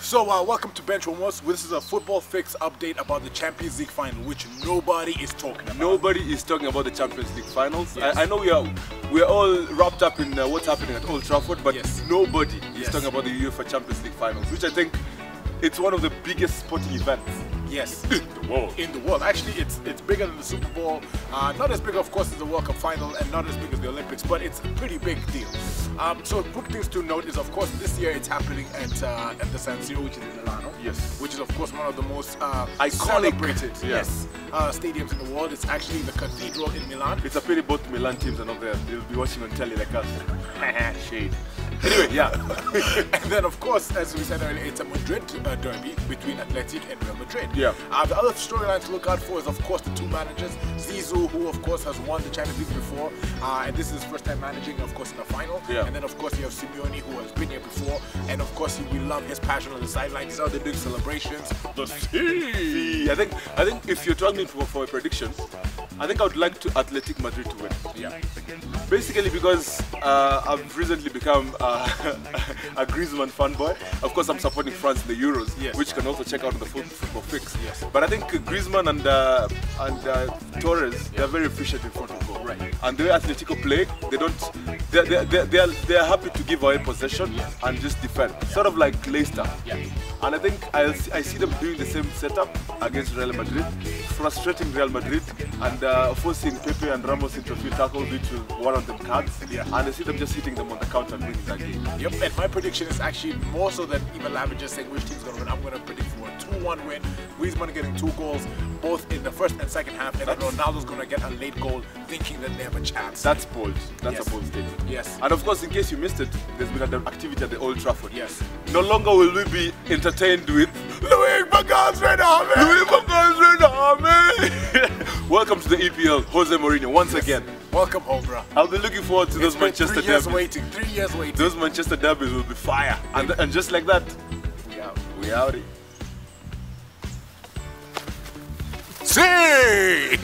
So welcome to Benchwarmerz. This is a football fix update about the Champions League final, which nobody is talking about. Nobody is talking about the Champions League finals. Yes. I know we are all wrapped up in what's happening at Old Trafford, but yes, nobody is talking about the Uefa Champions League finals, which I think it's one of the biggest sporting events. Yes, in the world. In the world. Actually, it's bigger than the Super Bowl. Not as big, of course, as the World Cup final, and not as big as the Olympics, but it's a pretty big deal. So quick things to note is, of course, this year it's happening at the San Siro, which is in Milano. Yes. Which is, of course, one of the most iconic, celebrated stadiums in the world. It's actually the cathedral in Milan. It's a pity both Milan teams are not there. They'll be watching on telly like us. Shade. Anyway, yeah. And then, of course, as we said earlier, it's a Madrid derby between Athletic and Real Madrid. Yeah. The other storyline to look out for is, of course, the two managers. Zizou, who, of course, has won the Champions League before, and this is his first time managing, of course, in the final. Yeah. And then, of course, you have Simeone, who has been here before, and, of course, we love his passion on the sidelines. He's out there doing celebrations. The sea. I think if you're talking for a prediction, I think I would like Athletic Madrid to win. Yeah. Basically because I've recently become a Griezmann fanboy. Of course, I'm supporting France in the Euros, yes, which you can also check out on the football fix. Yes. But I think Griezmann and Torres, they're very efficient in front of goal. Right. And the way Atletico play, they're happy to give away possession and just defend, sort of like Leicester. Yeah. And I think I see them doing the same setup against Real Madrid, frustrating Real Madrid and forcing Pepe and Ramos into a few tackles, which will warrant them cards. Yeah. And I see them just hitting them on the counter and winning that game. Yep, and my prediction is actually more so than even Lavin just saying which team's going to win. I'm going to predict for a 2-1 win. Griezmann getting 2 goals, both in the first and second half, and then Ronaldo's going to get a late goal, thinking that they have a chance. That's bold. That's a bold statement. Yes. And of course, in case you missed it, there's been an activity at the Old Trafford. Yes. No longer will we be entertained with Louis van Gaal's Red Army! Louis van Gaal's Red Army! Welcome to the EPL, Jose Mourinho, once again. Welcome home, bro. I'll be looking forward to those Manchester 3 years derbies. waiting, 3 years waiting. Those Manchester derbies will be fire. And just like that, we out. See!